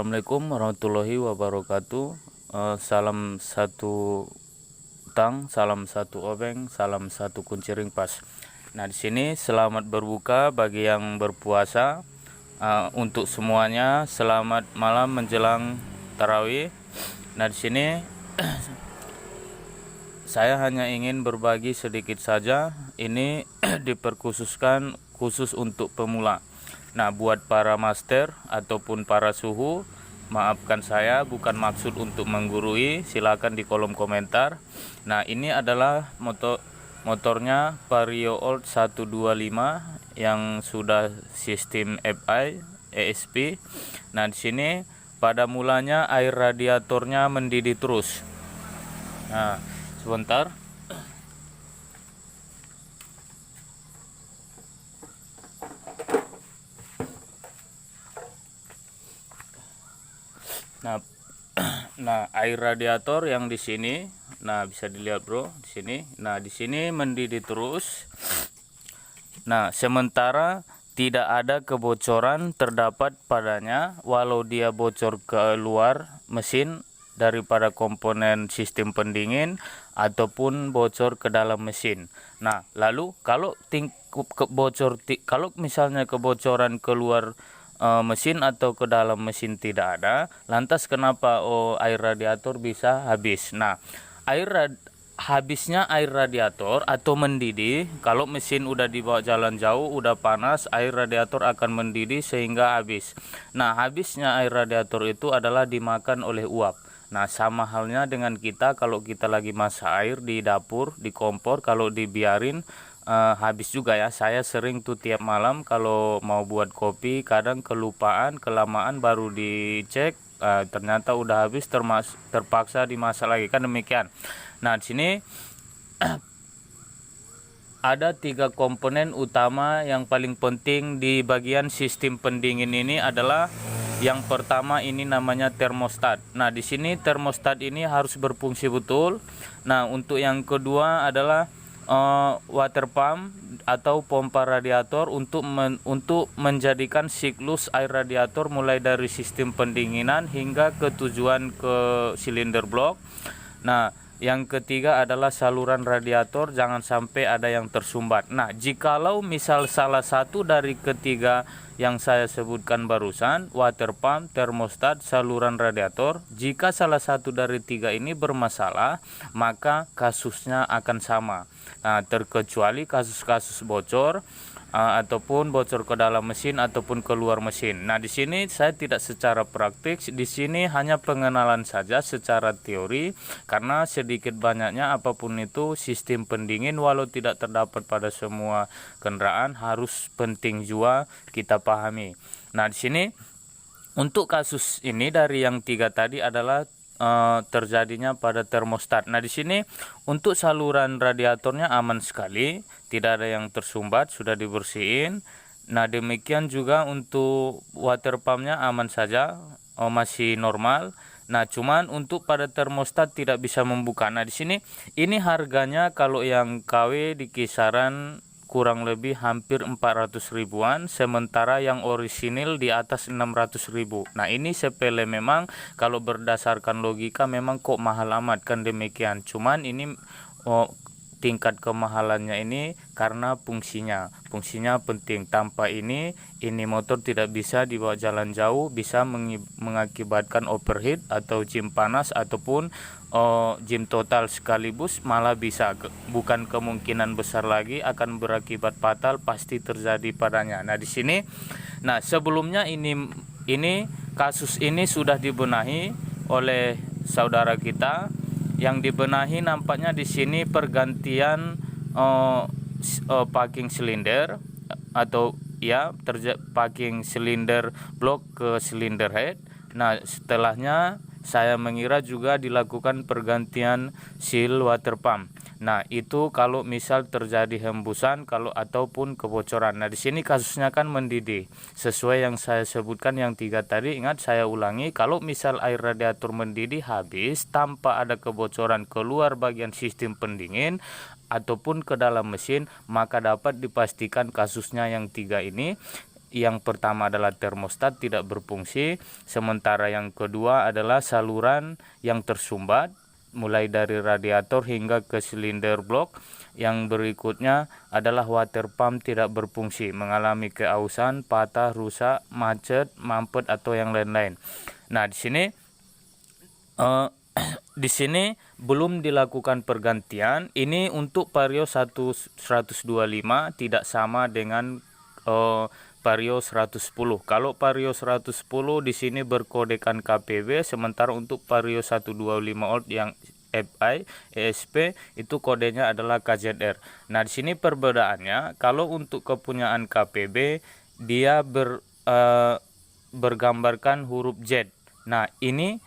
Assalamualaikum warahmatullahi wabarakatuh. Salam satu utang, salam satu obeng, salam satu kunciring pas. Nah, di sini selamat berbuka bagi yang berpuasa. Untuk semuanya selamat malam menjelang tarawih. Nah, di sini saya hanya ingin berbagi sedikit saja. Ini diperkhususkan khusus untuk pemula. Nah, buat para master ataupun para suhu, maafkan saya, bukan maksud untuk menggurui, silakan di kolom komentar. Nah, ini adalah motornya Vario Old 125 yang sudah sistem FI ESP. Nah, di sini pada mulanya air radiatornya mendidih terus. Nah, sebentar. Nah, air radiator yang di sini, nah bisa dilihat bro di sini. Nah, di sini mendidih terus. Nah, sementara tidak ada kebocoran terdapat padanya, walau dia bocor ke luar mesin daripada komponen sistem pendingin ataupun bocor ke dalam mesin. Nah, lalu kalau kalau misalnya kebocoran keluar mesin atau ke dalam mesin tidak ada, lantas kenapa air radiator bisa habis? Nah, habisnya air radiator atau mendidih, kalau mesin udah dibawa jalan jauh, udah panas, air radiator akan mendidih sehingga habis. Nah, habisnya air radiator itu adalah dimakan oleh uap. Nah, sama halnya dengan kita kalau kita lagi masak air di dapur, di kompor, kalau dibiarin habis juga ya. Saya sering tuh tiap malam kalau mau buat kopi, kadang kelupaan, kelamaan baru dicek, ternyata udah habis, terpaksa dimasak lagi, kan demikian. Nah, di sini ada 3 komponen utama yang paling penting di bagian sistem pendingin ini adalah yang pertama ini namanya termostat. Nah, di sini termostat ini harus berfungsi betul. Nah, untuk yang kedua adalah water pump atau pompa radiator untuk menjadikan siklus air radiator mulai dari sistem pendinginan hingga ke tujuan ke silinder blok. Nah, yang ketiga adalah saluran radiator, jangan sampai ada yang tersumbat. Nah, jikalau misal salah satu dari ketiga yang saya sebutkan barusan, water pump, termostat, saluran radiator, jika salah satu dari 3 ini bermasalah, maka kasusnya akan sama. Nah, terkecuali kasus-kasus bocor ataupun bocor ke dalam mesin ataupun keluar mesin. Nah, di sini saya tidak secara praktik, di sini hanya pengenalan saja secara teori, karena sedikit banyaknya apapun itu sistem pendingin walau tidak terdapat pada semua kendaraan harus penting juga kita pahami. Nah, di sini untuk kasus ini dari yang 3 tadi adalah terjadinya pada termostat. Nah, di sini untuk saluran radiatornya aman sekali, tidak ada yang tersumbat, sudah dibersihin. Nah, demikian juga untuk water pumpnya aman saja, masih normal. Nah, cuman untuk pada termostat tidak bisa membuka. Nah, di sini ini harganya kalau yang KW di kisaran kurang lebih hampir 400 ribuan, sementara yang orisinil di atas 600 ribu. Nah, ini sepele memang, kalau berdasarkan logika memang kok mahal amat, kan demikian. Cuman ini tingkat kemahalannya ini karena fungsinya penting. Tanpa ini motor tidak bisa dibawa jalan jauh, bisa mengakibatkan overheat atau jam panas ataupun jam total sekaligus, malah bisa, bukan kemungkinan besar lagi, akan berakibat fatal, pasti terjadi padanya. Nah, di sini, nah sebelumnya ini kasus ini sudah dibenahi oleh saudara kita. Yang dibenahi nampaknya di sini pergantian packing silinder atau ya packing silinder blok ke silinder head. Nah, setelahnya saya mengira juga dilakukan pergantian seal water pump. Nah, itu kalau misal terjadi hembusan ataupun kebocoran. Nah, di sini kasusnya kan mendidih. Sesuai yang saya sebutkan yang 3 tadi, ingat saya ulangi, kalau misal air radiator mendidih habis tanpa ada kebocoran keluar bagian sistem pendingin ataupun ke dalam mesin, maka dapat dipastikan kasusnya yang 3 ini yang pertama adalah termostat tidak berfungsi, sementara yang kedua adalah saluran yang tersumbat mulai dari radiator hingga ke silinder blok. Yang berikutnya adalah water pump tidak berfungsi, mengalami keausan, patah, rusak, macet, mampet atau yang lain-lain. Nah, di sini di sini belum dilakukan pergantian. Ini untuk Vario 125 tidak sama dengan Vario 110. Kalau Vario 110 di sini berkodekan KPB, sementara untuk Vario 125 volt yang FI ESP itu kodenya adalah KZR. Nah, di sini perbedaannya, kalau untuk kepunyaan KPB dia bergambarkan huruf Z. Nah, ini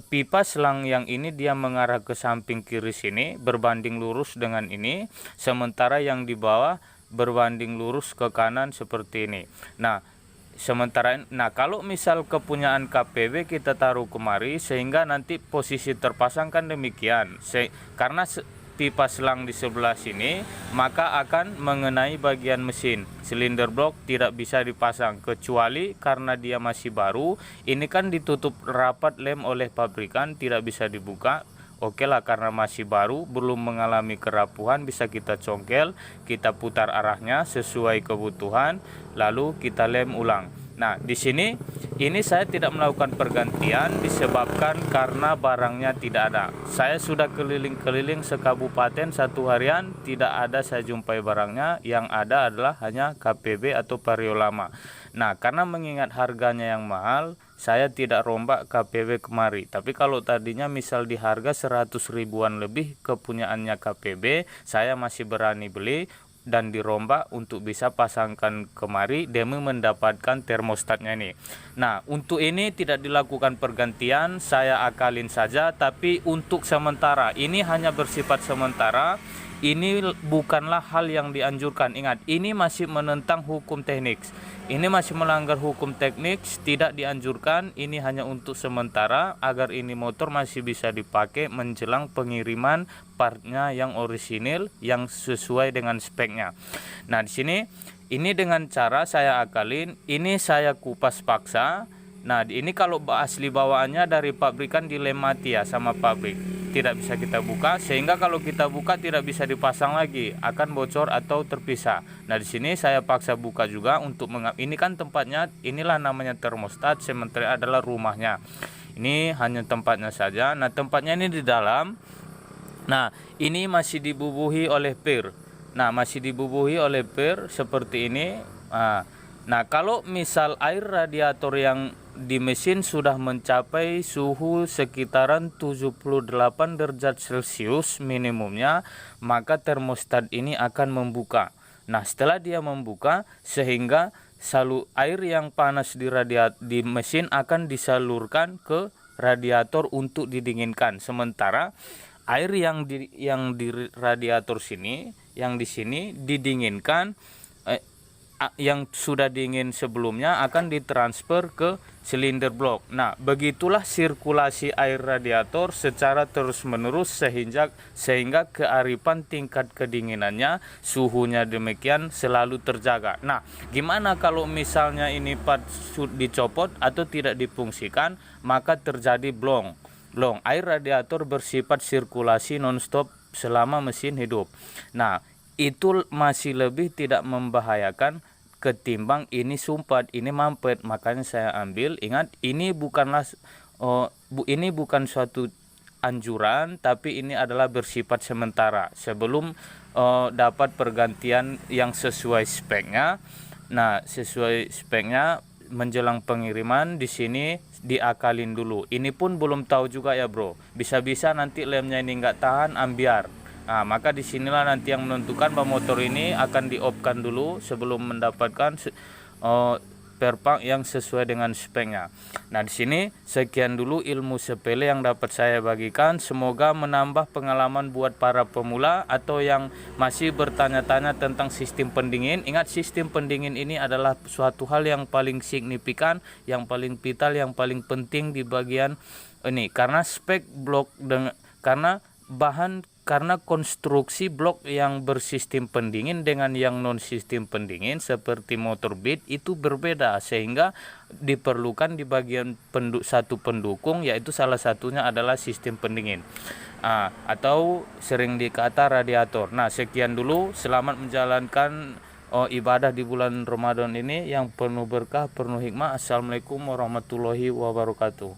pipa selang yang ini dia mengarah ke samping kiri sini berbanding lurus dengan ini, sementara yang di bawah berbanding lurus ke kanan seperti ini. Nah, kalau misal kepunyaan KPB kita taruh kemari sehingga nanti posisi terpasang kan demikian. Karena pipa selang di sebelah sini maka akan mengenai bagian mesin. Silinder blok tidak bisa dipasang kecuali karena dia masih baru. Ini kan ditutup rapat lem oleh pabrikan, tidak bisa dibuka. Oke lah, karena masih baru, belum mengalami kerapuhan, bisa kita congkel, kita putar arahnya sesuai kebutuhan, lalu kita lem ulang. Nah, di sini ini saya tidak melakukan pergantian disebabkan karena barangnya tidak ada. Saya sudah keliling-keliling sekabupaten satu harian, tidak ada saya jumpai barangnya. Yang ada adalah hanya KPB atau Vario lama. Nah, karena mengingat harganya yang mahal, saya tidak rombak KPB kemari. Tapi kalau tadinya misal di harga 100 ribuan lebih kepunyaannya KPB, saya masih berani beli dan dirombak untuk bisa pasangkan kemari demi mendapatkan termostatnya ini. Nah, untuk ini tidak dilakukan pergantian, saya akalin saja. Tapi untuk sementara, ini hanya bersifat sementara. Ini bukanlah hal yang dianjurkan. Ingat, ini masih menentang hukum teknik. Ini masih melanggar hukum teknik, tidak dianjurkan. Ini hanya untuk sementara agar ini motor masih bisa dipakai menjelang pengiriman partnya yang orisinil yang sesuai dengan speknya. Nah, di sini ini dengan cara saya akalin, ini saya kupas paksa. Nah, ini kalau asli bawaannya dari pabrikan dilem mati ya sama pabrik. Tidak bisa kita buka, sehingga kalau kita buka tidak bisa dipasang lagi, akan bocor atau terpisah. Nah, di sini saya paksa buka juga untuk ini kan tempatnya, inilah namanya termostat, sementara adalah rumahnya. Ini hanya tempatnya saja. Nah, tempatnya ini di dalam. Nah, ini masih dibubuhi oleh pir. Nah, masih dibubuhi oleh pir seperti ini. Nah, kalau misal air radiator yang di mesin sudah mencapai suhu sekitaran 78 derajat Celcius minimumnya, maka termostat ini akan membuka. Nah, setelah dia membuka, sehingga air yang panas di mesin akan disalurkan ke radiator untuk didinginkan. Sementara air yang di radiator sini, yang di sini didinginkan, yang sudah dingin sebelumnya akan ditransfer ke silinder blok. Nah, begitulah sirkulasi air radiator secara terus-menerus sehingga kearifan tingkat kedinginannya, suhunya demikian selalu terjaga. Nah, gimana kalau misalnya ini part dicopot atau tidak difungsikan, maka terjadi blong. Air radiator bersifat sirkulasi non-stop selama mesin hidup. Nah, itu masih lebih tidak membahayakan ketimbang ini sumpat, ini mampet. Makanya saya ambil. Ingat, ini bukan suatu anjuran, tapi ini adalah bersifat sementara sebelum dapat pergantian yang sesuai speknya. Nah, sesuai speknya menjelang pengiriman di sini diakalin dulu. Ini pun belum tahu juga ya bro. Bisa-bisa nanti lemnya ini nggak tahan ambiar. Nah, maka disinilah nanti yang menentukan bahwa motor ini akan di-off-kan dulu sebelum mendapatkan perpang yang sesuai dengan speknya. Nah, di sini sekian dulu ilmu sepele yang dapat saya bagikan. Semoga menambah pengalaman buat para pemula atau yang masih bertanya-tanya tentang sistem pendingin. Ingat, sistem pendingin ini adalah suatu hal yang paling signifikan, yang paling vital, yang paling penting di bagian ini, karena spek blok karena bahan karena konstruksi blok yang bersistem pendingin dengan yang non sistem pendingin seperti motor beat itu berbeda, sehingga diperlukan di bagian satu pendukung, yaitu salah satunya adalah sistem pendingin atau sering dikata radiator. Nah, sekian dulu, selamat menjalankan ibadah di bulan Ramadan ini yang penuh berkah, penuh hikmah. Assalamualaikum warahmatullahi wabarakatuh.